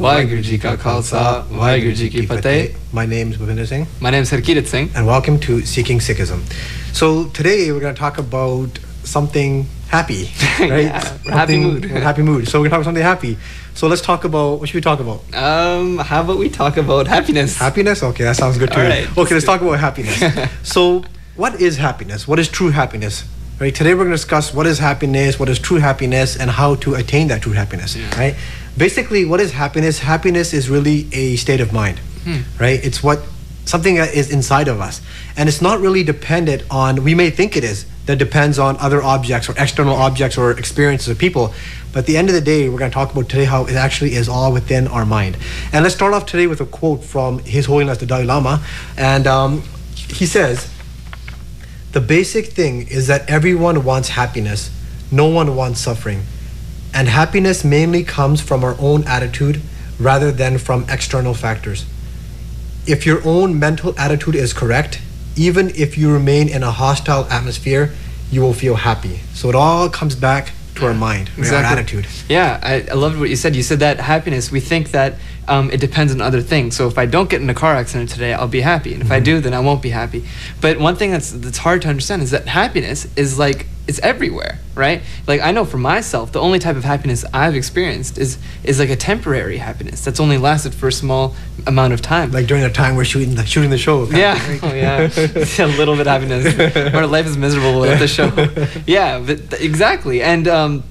Waheguru Ji Ka Khalsa, Waheguru Ji Ki Fateh. My name is Bhupinder Singh. My name is Harkirat Singh. And welcome to Seeking Sikhism. So today we're going to talk about something happy, right? Yeah, happy mood. Happy mood. So we're going to talk about something happy. So let's talk about, what should we talk about? How about we talk about happiness? Happiness? Okay, that sounds good too. All right, okay, let's talk about happiness. So what is happiness? What is true happiness? Right? Today we're going to discuss what is happiness, what is true happiness, and how to attain that true happiness, right? Basically, what is happiness? Happiness is really a state of mind, right? It's something that is inside of us. And it's not really dependent on, we may think it is, that depends on other objects or external objects or experiences of people. But at the end of the day, we're going to talk about today how it actually is all within our mind. And let's start off today with a quote from His Holiness the Dalai Lama. And he says, "The basic thing is that everyone wants happiness. No one wants suffering. And happiness mainly comes from our own attitude rather than from external factors. If your own mental attitude is correct, even if you remain in a hostile atmosphere, you will feel happy." So it all comes back to our mind, our attitude. Yeah, I loved what you said. You said that happiness, we think that it depends on other things. So if I don't get in a car accident today, I'll be happy. And if I do, then I won't be happy. But one thing that's hard to understand is that happiness is like, it's everywhere, right? Like I know for myself, the only type of happiness I've experienced is like a temporary happiness that's only lasted for a small amount of time. Like during the time we're shooting the show. Yeah, oh, yeah. A little bit of happiness. Our life is miserable without the show. Yeah, but exactly. And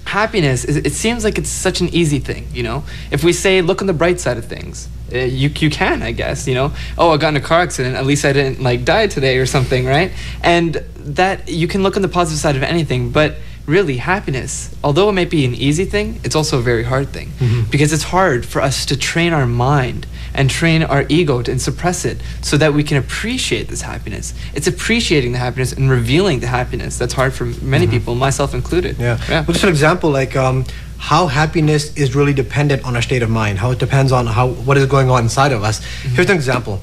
happiness, it seems like it's such an easy thing, you know? If we say, look on the bright side of things, you can, I guess, you know? Oh, I got in a car accident, at least I didn't like die today or something, right? And that you can look on the positive side of anything, but really happiness, although it might be an easy thing, it's also a very hard thing, because it's hard for us to train our mind and train our ego and suppress it so that we can appreciate this happiness. It's appreciating the happiness and revealing the happiness that's hard for many people, myself included. Yeah. Well, just an example, like how happiness is really dependent on our state of mind, how it depends on what is going on inside of us. Here's an example.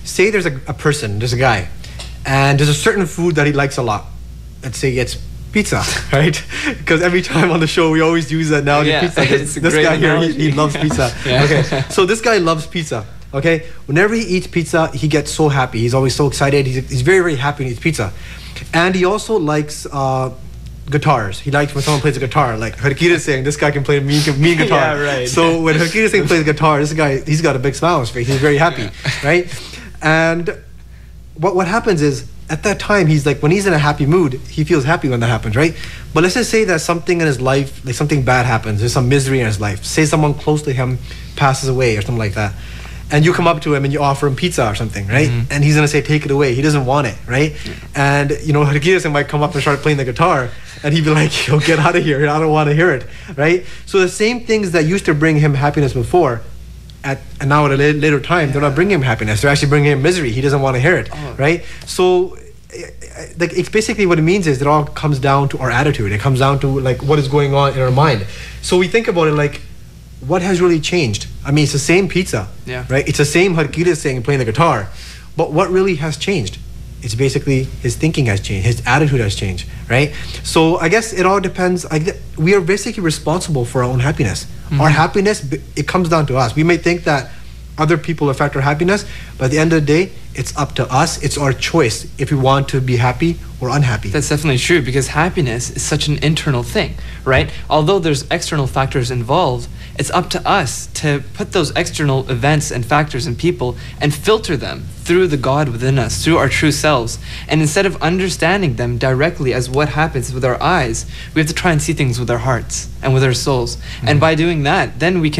Say there's a person, there's a guy, and there's a certain food that he likes a lot. Let's say it's pizza, right? Because every time on the show we always use that analogy, pizza. This guy here, he loves pizza. Okay, so this guy loves pizza. Okay, whenever he eats pizza, he gets so happy. He's always so excited. He's very, very happy when he eats pizza. And he also likes guitars. He likes when someone plays a guitar. Like Harkirat Singh, this guy can play a mean guitar. Yeah, right. So when Harkirat Singh plays guitar, this guy, he's got a big smile on his face. He's very happy, right? And what happens is, at that time, he's like, when he's in a happy mood, he feels happy when that happens, right? But let's just say that something in his life, like something bad happens, there's some misery in his life. Say someone close to him passes away or something like that. And you come up to him and you offer him pizza or something, right? And he's gonna say, take it away. He doesn't want it, right? And you know, Harkirat Singh might come up and start playing the guitar and he'd be like, yo, get out of here. I don't want to hear it, right? So the same things that used to bring him happiness before, and now at a later time, they're not bringing him happiness. They're actually bringing him misery. He doesn't want to hear it, right? So, like, it's basically what it means is it all comes down to our attitude. It comes down to like what is going on in our mind. So we think about it like, what has really changed? I mean, it's the same pizza, right? It's the same Harkirat Singh playing the guitar, but what really has changed? It's basically his thinking has changed, his attitude has changed, right? So I guess it all depends. We are basically responsible for our own happiness. Our happiness, it comes down to us. We may think that other people affect our happiness, but at the end of the day, it's up to us. It's our choice if we want to be happy or unhappy. That's definitely true, because happiness is such an internal thing, right? Although there's external factors involved, it's up to us to put those external events and factors and people and filter them through the God within us, through our true selves. And instead of understanding them directly as what happens with our eyes, we have to try and see things with our hearts and with our souls. And by doing that, then we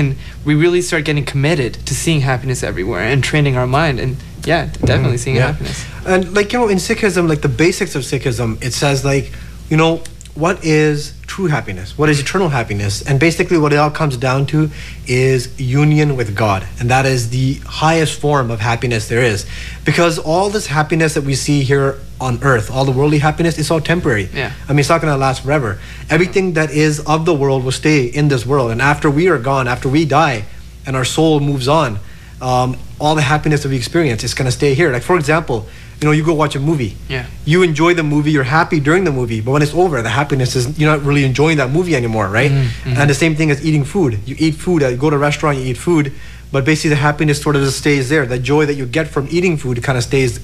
really start getting committed to seeing happiness everywhere and training our mind and definitely seeing happiness. And like, you know, in Sikhism, like the basics of Sikhism, it says like, you know, what is true happiness? What is eternal happiness? And basically what it all comes down to is union with God. And that is the highest form of happiness there is. Because all this happiness that we see here on earth, all the worldly happiness, it's all temporary. I mean, it's not going to last forever. Everything that is of the world will stay in this world. And after we are gone, after we die, and our soul moves on, all the happiness that we experience is going to stay here. Like, for example, you go watch a movie. Yeah. You enjoy the movie, you're happy during the movie, but when it's over, the happiness is you're not really enjoying that movie anymore, right? And the same thing as eating food. You eat food, you go to a restaurant, you eat food, but basically the happiness sort of just stays there. The joy that you get from eating food kind of stays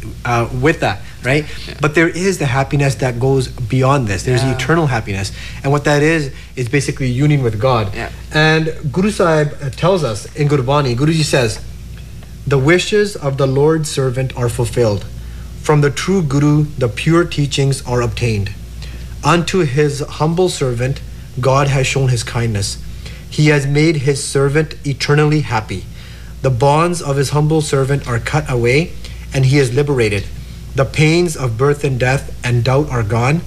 with that, right? Yeah. But there is the happiness that goes beyond this. There's Yeah. eternal happiness. And what that is basically union with God. Yeah. And Guru Sahib tells us in Gurbani, Guruji says, the wishes of the Lord's servant are fulfilled. From the true Guru, the pure teachings are obtained. Unto his humble servant, God has shown his kindness. He has made his servant eternally happy. The bonds of his humble servant are cut away, and he is liberated. The pains of birth and death and doubt are gone.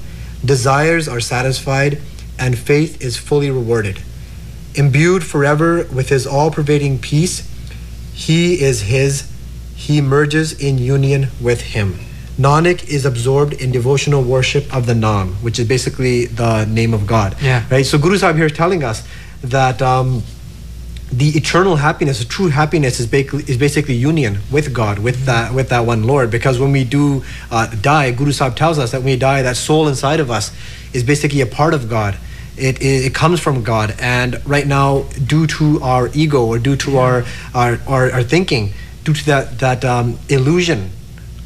Desires are satisfied, and faith is fully rewarded. Imbued forever with his all-pervading peace, he is his, he merges in union with him. Nanak is absorbed in devotional worship of the Naam, which is basically the name of God. Yeah. Right? So Guru Sahib here is telling us that the eternal happiness, the true happiness is basically union with God, with that one Lord. Because when we do die, Guru Sahib tells us that when we die, that soul inside of us is basically a part of God. It comes from God, and right now, due to our ego or due to our thinking, due to that illusion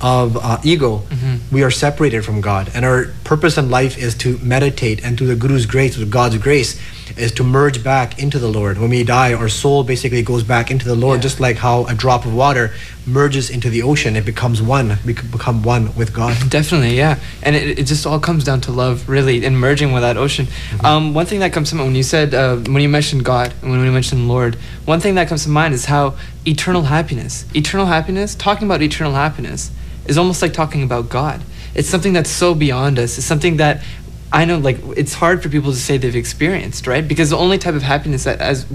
of ego, we are separated from God, and our purpose in life is to meditate, and through the Guru's grace, through God's grace, is to merge back into the Lord. When we die, our soul basically goes back into the Lord, just like how a drop of water merges into the ocean. It becomes one. We become one with God. Definitely, yeah. And it just all comes down to love, really, and merging with that ocean. One thing that comes to mind when you said, when you mentioned God, and when you mentioned Lord, one thing that comes to mind is how eternal happiness, talking about eternal happiness is almost like talking about God. It's something that's so beyond us. It's something that I know, like, it's hard for people to say they've experienced, right? Because the only type of happiness that as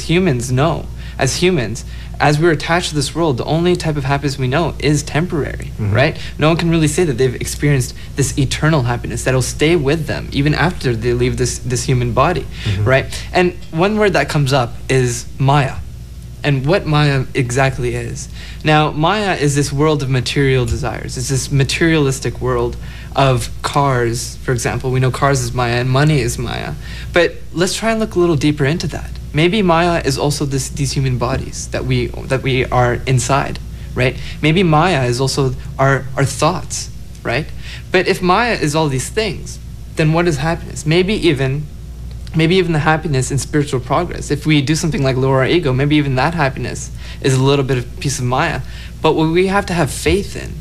humans know, as we're attached to this world, the only type of happiness we know is temporary, right? No one can really say that they've experienced this eternal happiness that'll stay with them even after they leave this human body, right? And one word that comes up is Maya. And what Maya exactly is. Now, Maya is this world of material desires. It's this materialistic world of cars, for example. We know cars is Maya and money is Maya. But let's try and look a little deeper into that. Maybe Maya is also these human bodies that we are inside, right? Maybe Maya is also our thoughts, right? But if Maya is all these things, then what is happiness? Maybe even the happiness in spiritual progress. If we do something like lower our ego, maybe even that happiness is a little bit of piece of Maya. But what we have to have faith in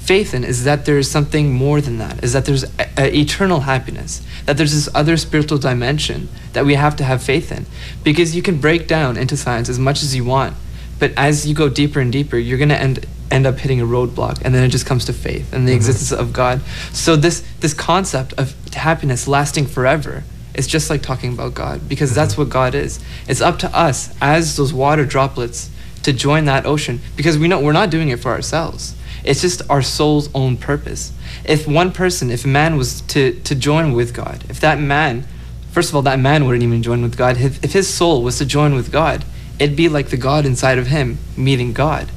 is that there is something more than that, is that there's eternal happiness, that there's this other spiritual dimension that we have to have faith in. Because you can break down into science as much as you want, but as you go deeper and deeper, you're going to end up hitting a roadblock, and then it just comes to faith and the existence of God. So this concept of happiness lasting forever, it's just like talking about God, because that's what God is. It's up to us as those water droplets to join that ocean, because we know we're not doing it for ourselves. It's just our soul's own purpose. If a man was to join with God, if that man, first of all, that man wouldn't even join with God. If his soul was to join with God, it'd be like the God inside of him meeting God.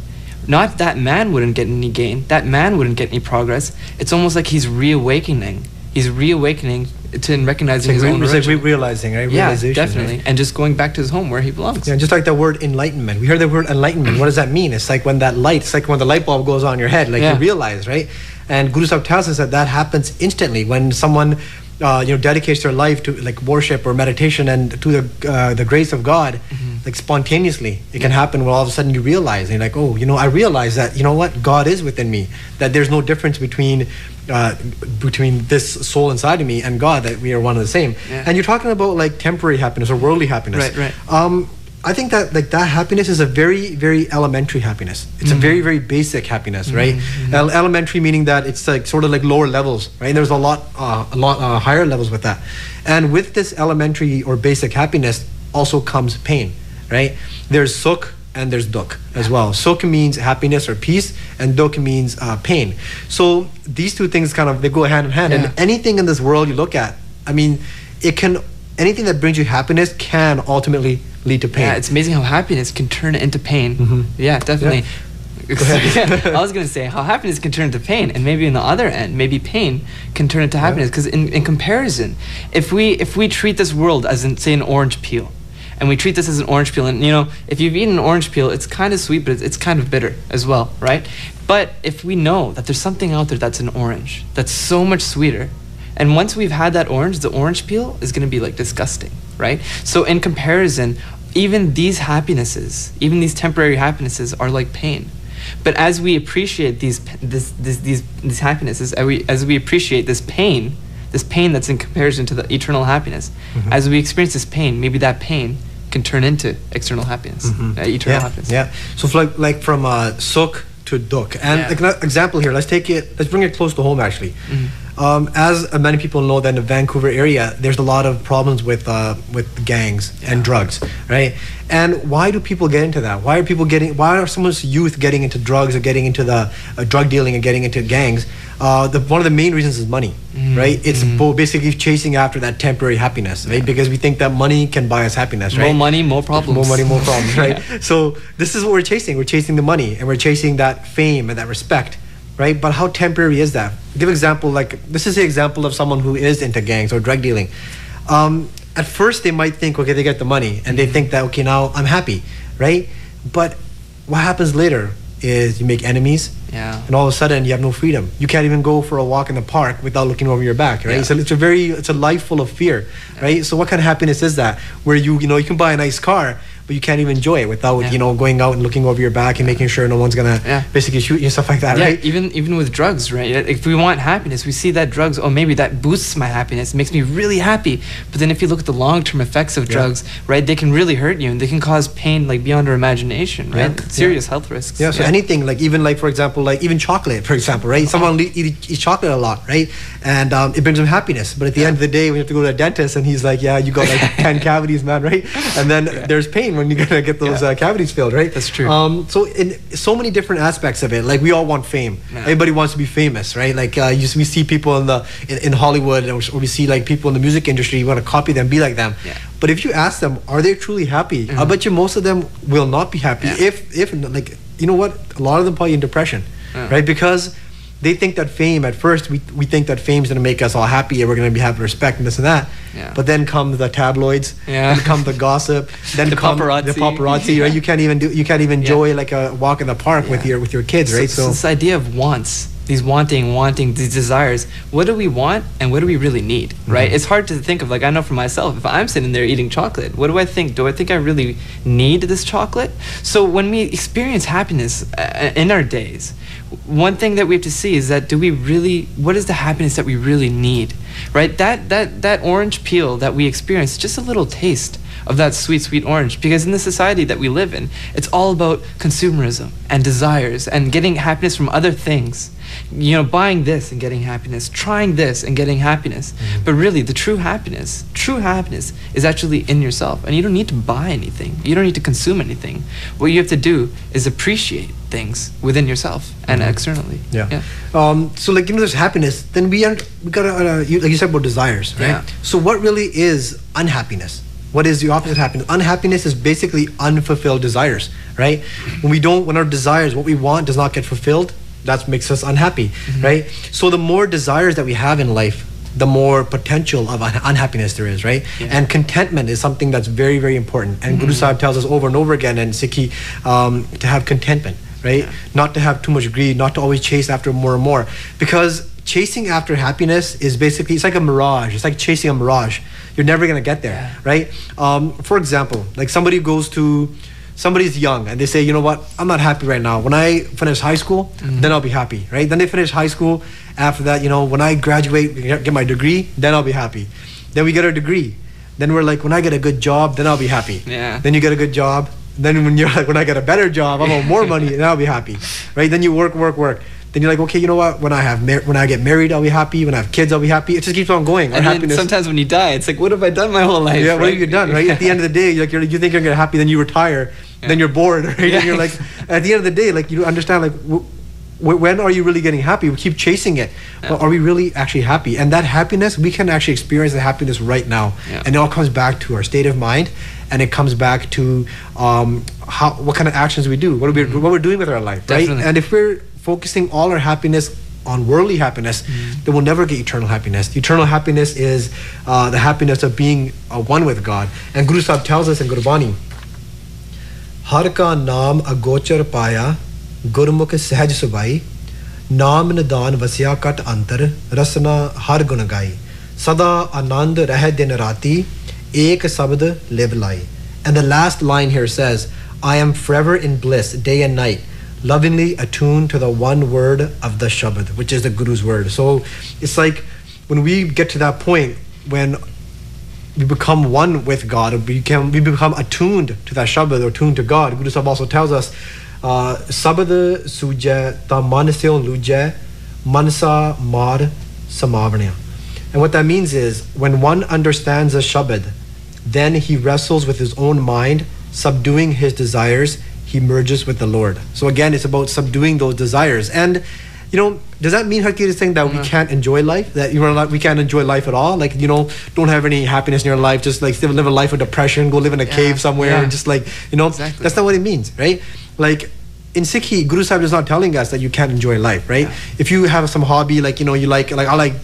Not that man wouldn't get any gain, that man wouldn't get any progress. It's almost like he's reawakening. He's reawakening to recognizing his own origin. It's like realizing, right? Yeah, Realization, definitely. right? And just going back to his home where he belongs. Yeah, just like the word enlightenment. We heard the word enlightenment. What does that mean? It's like when the light bulb goes on in your head, like you realize, right? And Guru Sahib tells us that happens instantly when someone dedicates their life to like worship or meditation and to the grace of God, like spontaneously. It can happen when all of a sudden you realize, and you're like, oh, I realize that, what, God is within me, that there's no difference between this soul inside of me and God, that we are one and the same. Yeah. And you're talking about like temporary happiness or worldly happiness. Right. I think that like that happiness is a very, very elementary happiness. It's a very, very basic happiness, right? Elementary meaning that it's like sort of like lower levels, right? And there's a lot higher levels with that. And with this elementary or basic happiness also comes pain, right? There's sukh and there's dukh as well. Sukh means happiness or peace, and dukh means pain. So these two things they go hand in hand. And anything in this world you look at, I mean, anything that brings you happiness can ultimately lead to pain. Yeah, it's amazing how happiness can turn into pain. Yeah, definitely. I was going to say how happiness can turn into pain, and maybe in the other end, maybe pain can turn into happiness. Because in comparison, if we treat this world as say an orange peel, and we treat this as an orange peel, and if you've eaten an orange peel, it's kind of sweet, but it's kind of bitter as well, right? But if we know that there's something out there that's an orange that's so much sweeter, and once we've had that orange, the orange peel is going to be like disgusting, right? So in comparison, even these happinesses, even these temporary happinesses, are like pain. But as we appreciate these happinesses, as we appreciate this pain that's in comparison to the eternal happiness, as we experience this pain, maybe that pain can turn into external happiness, eternal happiness. Yeah. So like from sukh to dukh, and like an example here, let's bring it close to home actually. As many people know that in the Vancouver area, there's a lot of problems with gangs and drugs, right? And why do people get into that? Why are someone's youth getting into drugs or getting into the drug dealing and getting into gangs? One of the main reasons is money, right? It's basically chasing after that temporary happiness, right? Because we think that money can buy us happiness, right? More money, more problems. More money, more problems, right? So this is what we're chasing. We're chasing the money, and we're chasing that fame and that respect, right? But how temporary is that? Give example, like this is the example of someone who is into gangs or drug dealing. At first they might think, okay, they get the money, and they think that, okay, now I'm happy, right? But what happens later is you make enemies, and all of a sudden you have no freedom. You can't even go for a walk in the park without looking over your back, right? So it's a life full of fear, right? So what kind of happiness is that? Where you can buy a nice car, but you can't even enjoy it without going out and looking over your back and making sure no one's gonna basically shoot you and stuff like that, right? Even with drugs, right? If we want happiness, we see that drugs, maybe that boosts my happiness, makes me really happy. But then if you look at the long-term effects of drugs, right, they can really hurt you, and they can cause pain like beyond our imagination, right? Serious health risks. So anything, like even like for example, like even chocolate, for example, right? Someone eats chocolate a lot, right? And it brings them happiness. But at the end of the day, we have to go to a dentist, and he's like, yeah, you got like 10 cavities, man, right? And then there's pain when you're gonna get those cavities filled, right? That's true. So in so many different aspects of it, like we all want fame. Everybody wants to be famous, right? Like we see people in Hollywood, or we see like people in the music industry. You want to copy them, be like them. But if you ask them, are they truly happy? I bet you most of them will not be happy. If like, you know what? A lot of them probably in depression, right? Because they think that fame, at first we think that fame's going to make us all happy and we're going to have respect and this and that. But then come the tabloids, then come the gossip, then the paparazzi, right? You can't even enjoy like a walk in the park with your kids, right? So this idea of wants, these wanting, these desires. What do we want and what do we really need, right? It's hard to think of, like I know for myself, if I'm sitting there eating chocolate, what do I think? Do I think I really need this chocolate? So when we experience happiness in our days, one thing that we have to see is that what is the happiness that we really need, right? That orange peel that we experience, just a little taste of that sweet orange, because in the society that we live in, it's all about consumerism and desires and getting happiness from other things. Buying this and getting happiness, trying this and getting happiness. But really, the true happiness is actually in yourself, and you don't need to buy anything. You don't need to consume anything. What you have to do is appreciate things within yourself and externally. So like there's happiness, then we gotta like you said about desires, right? So what really is unhappiness? What is the opposite of happiness? Unhappiness is basically unfulfilled desires, right? When our desires, what we want, does not get fulfilled, that makes us unhappy, right? So the more desires that we have in life, the more potential of unhappiness there is, right? And contentment is something that's very, very important. And Guru Sahib tells us over and over again in Sikhi to have contentment, right? Not to have too much greed, not to always chase after more and more. Because chasing after happiness is basically, it's like a mirage. It's like chasing a mirage. You're never gonna get there, right? For example, like somebody's young and they say, you know what, I'm not happy right now. When I finish high school, then I'll be happy, right? Then they finish high school. After that, when I graduate, get my degree, then I'll be happy. Then we get our degree. Then we're like, when I get a good job, then I'll be happy. Then you get a good job. Then when you're like, when I get a better job, I want more money, then I'll be happy, right? Then you work. Then you're like, okay, you know what? When I get married, I'll be happy. When I have kids, I'll be happy. It just keeps on going. And then sometimes when you die, it's like, what have I done my whole life? What have you done, right? At the end of the day, you think you're gonna get happy, then you retire, then you're bored, right? And you're like, at the end of the day, like you understand, like when are you really getting happy? We keep chasing it, but are we really actually happy? And that happiness, we can actually experience the happiness right now, and it all comes back to our state of mind and it comes back to what kind of actions we do, what we're doing with our life, right? Definitely. And if we're focusing all our happiness on worldly happiness, then we'll never get eternal happiness. Eternal happiness is the happiness of being one with God. And Guru Sahib tells us in Gurbani, Har ka naam agochar paya, Gurmukh sahaj subai, Naam nidan vasya kat antar, Rasna har gun gai, Sada anand rahe din rati, Ek sabd liv lai. And the last line here says, I am forever in bliss, day and night, lovingly attuned to the one word of the Shabad, which is the Guru's word. So it's like when we get to that point, when we become one with God, we become attuned to that Shabad or attuned to God. Guru Sahib also tells us, Sabad suje ta manasyon luje, mansa mar samavanya. And what that means is, when one understands the Shabad, then he wrestles with his own mind, subduing his desires, he merges with the Lord. So again, it's about subduing those desires. And does that mean Hakir is saying that we can't enjoy life? That we can't enjoy life at all? Like, don't have any happiness in your life, just like live a life of depression, go live in a cave somewhere, and just like, Exactly. That's not what it means, right? Like, in Sikhi, Guru Sahib is not telling us that you can't enjoy life, right? Yeah. If you have some hobby, like, I like,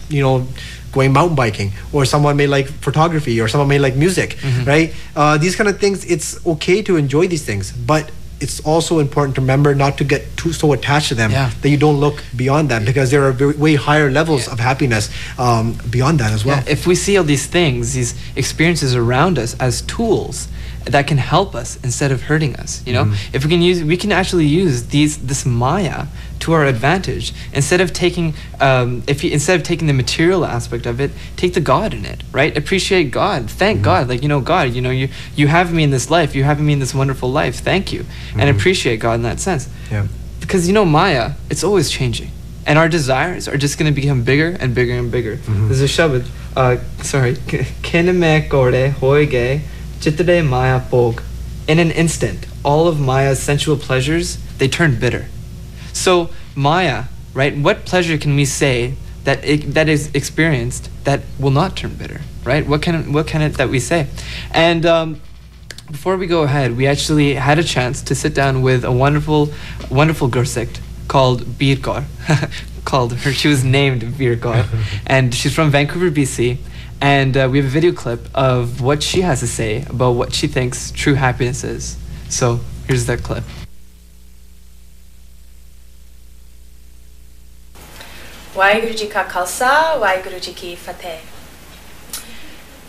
going mountain biking, or someone may like photography, or someone may like music, right? These kind of things, it's okay to enjoy these things, but it's also important to remember not to get so attached to them that you don't look beyond that, because there are way higher levels of happiness beyond that as well. Yeah, if we see all these things, these experiences around us as tools that can help us instead of hurting us, if we can actually use this Maya to our advantage. Instead of taking the material aspect of it, take the God in it, right? Appreciate God, thank God, like, God, you have me in this life, you have me in this wonderful life, thank you, and appreciate God in that sense. Yeah. Because Maya, it's always changing, and our desires are just going to become bigger and bigger and bigger. There's a Shabad, Kene me kore hoige chitade Maya pog. In an instant, all of Maya's sensual pleasures, they turn bitter. So Maya, right? What pleasure can we say that is experienced that will not turn bitter, right? What can it that we say? And before we go ahead, we actually had a chance to sit down with a wonderful Gursik called Veer Kaur. She was named Veer Kaur, and she's from Vancouver, BC. And we have a video clip of what she has to say about what she thinks true happiness is. So here's that clip. Waheguru Ji Ka Khalsa, Waheguru Ji Ki Fateh.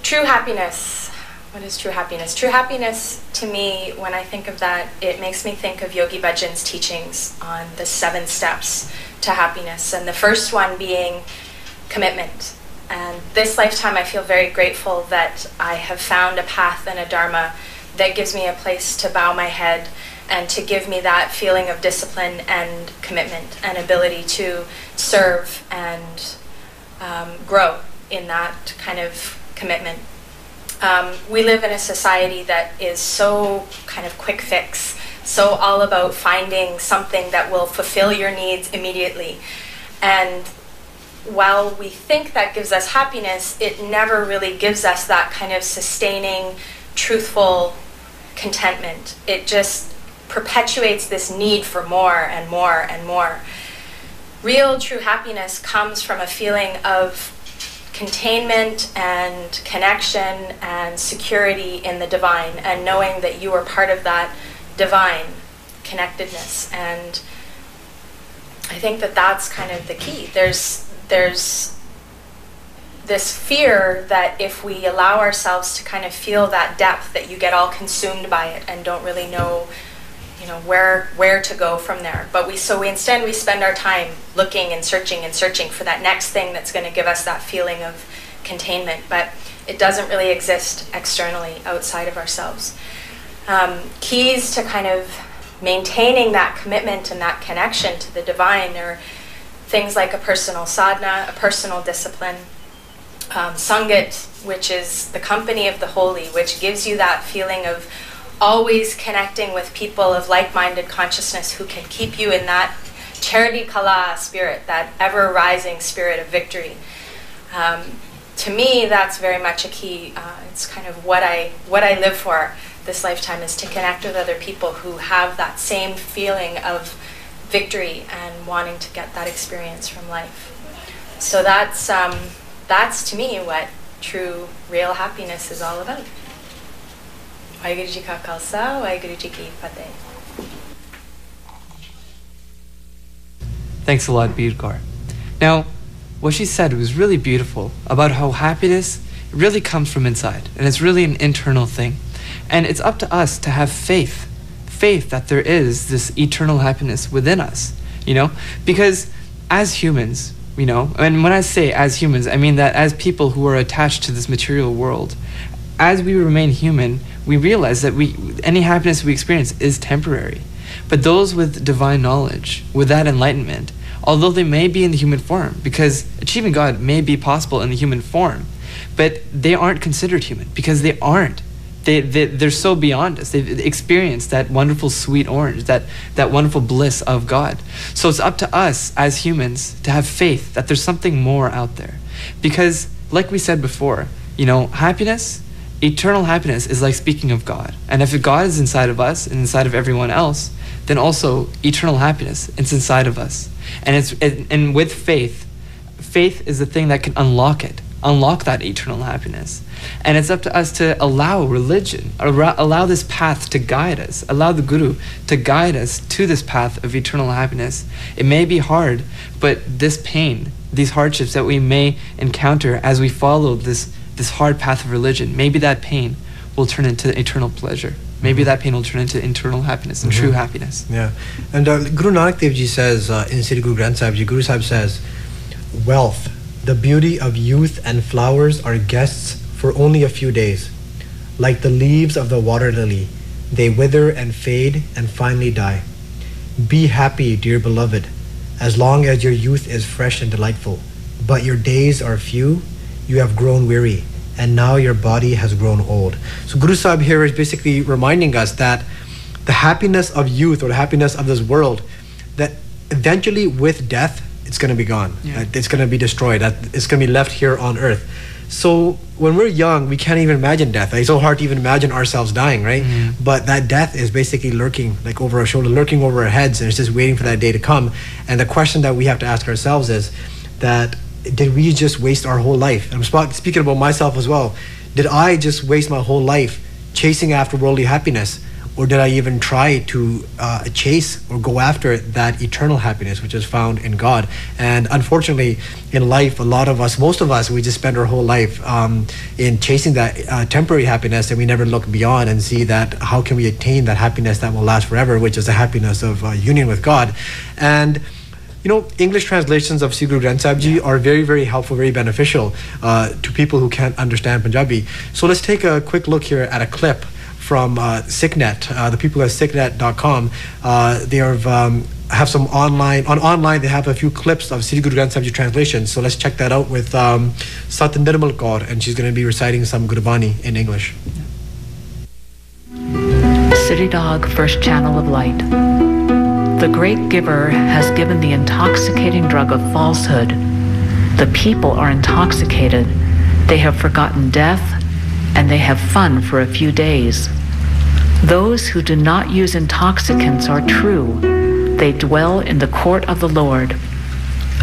True happiness. What is true happiness? True happiness, to me, when I think of that, it makes me think of Yogi Bhajan's teachings on the 7 steps to happiness. And the first one being commitment. And this lifetime, I feel very grateful that I have found a path and a dharma that gives me a place to bow my head and to give me that feeling of discipline and commitment and ability to serve and grow in that kind of commitment. We live in a society that is so kind of quick fix, so all about finding something that will fulfill your needs immediately. And while we think that gives us happiness, it never really gives us that kind of sustaining, truthful contentment. It just perpetuates this need for more and more and more. Real true happiness comes from a feeling of containment and connection and security in the divine, and knowing that you are part of that divine connectedness. And I think that that's kind of the key. There's this fear that if we allow ourselves to kind of feel that depth, that you get all consumed by it and don't really know, where to go from there. But instead we spend our time looking and searching for that next thing that's going to give us that feeling of containment. But it doesn't really exist externally outside of ourselves. Keys to kind of maintaining that commitment and that connection to the divine are things like a personal sadhana, a personal discipline, Sangat, which is the company of the holy, which gives you that feeling of always connecting with people of like-minded consciousness who can keep you in that charity kala spirit, that ever-rising spirit of victory. To me, that's very much a key. It's kind of what I live for. this lifetime is to connect with other people who have that same feeling of victory and wanting to get that experience from life. So that's to me what true, real happiness is all about. Waheguru Ji Ka Khalsa, Waheguru Ji Ki Fateh. Thanks a lot, Birkar. Now, what she said was really beautiful about how happiness really comes from inside, and it's really an internal thing. And it's up to us to have faith that there is this eternal happiness within us, you know? Because as humans, you know, and when I say as humans, I mean that as people who are attached to this material world, as we remain human, we realize that any happiness we experience is temporary. But those with divine knowledge, with that enlightenment, although they may be in the human form, because achieving God may be possible in the human form, but they aren't considered human, because they aren't. They're so beyond us. They've experienced that wonderful sweet orange, that wonderful bliss of God. So it's up to us as humans to have faith that there's something more out there. Because like we said before, you know, happiness, eternal happiness is like speaking of God. And if God is inside of us and inside of everyone else, then also eternal happiness is inside of us. And with faith is the thing that can unlock that eternal happiness. And it's up to us to allow religion, allow this path to guide us, allow the Guru to guide us to this path of eternal happiness. It may be hard, but this pain, these hardships that we may encounter as we follow this hard path of religion, maybe that pain will turn into eternal pleasure. Maybe that pain will turn into internal happiness and true happiness. Yeah. And Guru Nanak Dev Ji says in Sri Guru Granth Sahib Ji, Guru Sahib says, wealth, the beauty of youth and flowers are guests for only a few days. Like the leaves of the water lily, they wither and fade and finally die. Be happy, dear beloved, as long as your youth is fresh and delightful. But your days are few, you have grown weary, and now your body has grown old. So Guru Sahib here is basically reminding us that the happiness of youth, or the happiness of this world, that eventually with death, it's going to be gone. Yeah. It's going to be destroyed. It's going to be left here on earth. So when we're young, we can't even imagine death. It's so hard to even imagine ourselves dying, right? But that death is basically lurking like over our shoulder, lurking over our heads, and it's just waiting for that day to come. And the question that we have to ask ourselves is that, did we just waste our whole life? And I'm speaking about myself as well. Did I just waste my whole life chasing after worldly happiness? Or did I even try to chase or go after that eternal happiness which is found in God? And unfortunately, in life, a lot of us, most of us, we just spend our whole life in chasing that temporary happiness, and we never look beyond and see that how can we attain that happiness that will last forever, which is the happiness of union with God. And you know, English translations of Sri Guru Granth Sahib Ji are very, very helpful, very beneficial to people who can't understand Punjabi. So let's take a quick look here at a clip from SickNet, the people at sicknet.com. They have some online they have a few clips of Sri Guru Granth Sahib Ji translations. So let's check that out with Sat Nirmal Kaur, and she's going to be reciting some Gurbani in English. City Dog, first channel of light. The great giver has given the intoxicating drug of falsehood. The people are intoxicated. They have forgotten death, and they have fun for a few days. Those who do not use intoxicants are true. They dwell in the court of the Lord.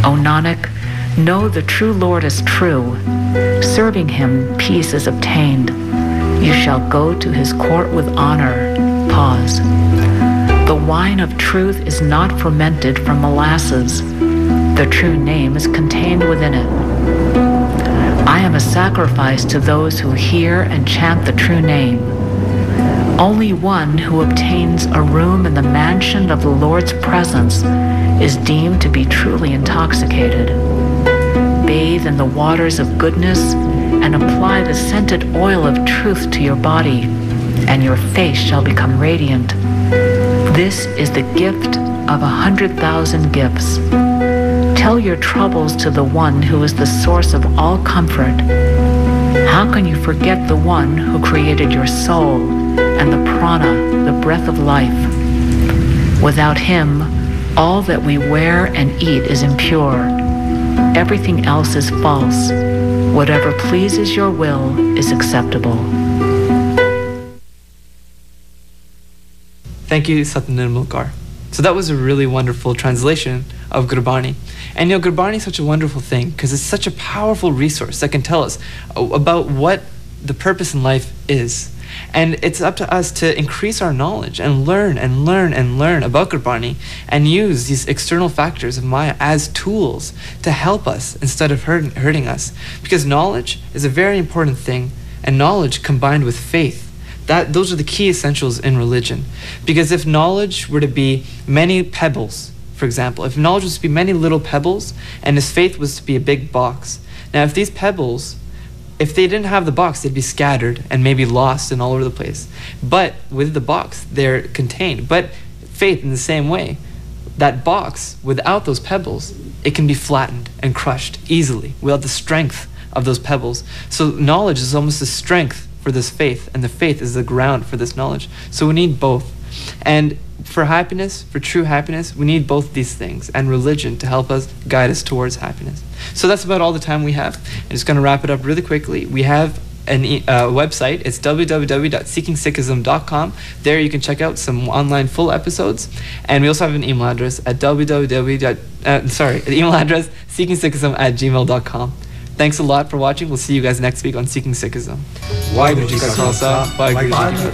O Nanak, know the true Lord is true. Serving him, peace is obtained. You shall go to his court with honor. Pause. The wine of truth is not fermented from molasses. The true name is contained within it. I am a sacrifice to those who hear and chant the true name. Only one who obtains a room in the mansion of the Lord's presence is deemed to be truly intoxicated. Bathe in the waters of goodness and apply the scented oil of truth to your body, and your face shall become radiant. This is the gift of 100,000 gifts. Tell your troubles to the one who is the source of all comfort. How can you forget the one who created your soul and the prana, the breath of life? Without him, all that we wear and eat is impure. Everything else is false. Whatever pleases your will is acceptable. Thank you, Satnam Mulkar. So that was a really wonderful translation of Gurbani. And Gurbani is such a wonderful thing because it's such a powerful resource that can tell us about what the purpose in life is. And it's up to us to increase our knowledge and learn and learn and learn about Gurbani and use these external factors of Maya as tools to help us instead of hurting us. Because knowledge is a very important thing, and knowledge combined with faith, those are the key essentials in religion. Because if knowledge were to be many pebbles, for example, if knowledge was to be many little pebbles and his faith was to be a big box, now if these pebbles, if they didn't have the box, they'd be scattered and maybe lost and all over the place. But with the box, they're contained. But faith, in the same way, that box, without those pebbles, it can be flattened and crushed easily without the strength of those pebbles. So knowledge is almost the strength for this faith, and the faith is the ground for this knowledge. So we need both. And for happiness, for true happiness, we need both these things and religion to help us guide us towards happiness. So that's about all the time we have. I'm just going to wrap it up really quickly. We have a website. It's www.seekingsikhism.com. There you can check out some online full episodes. And we also have an email address at seekingsikhism@gmail.com. Thanks a lot for watching. We'll see you guys next week on Seeking Sikhism. Waheguru Ji Ka Khalsa, Waheguru Ji Ki Fateh.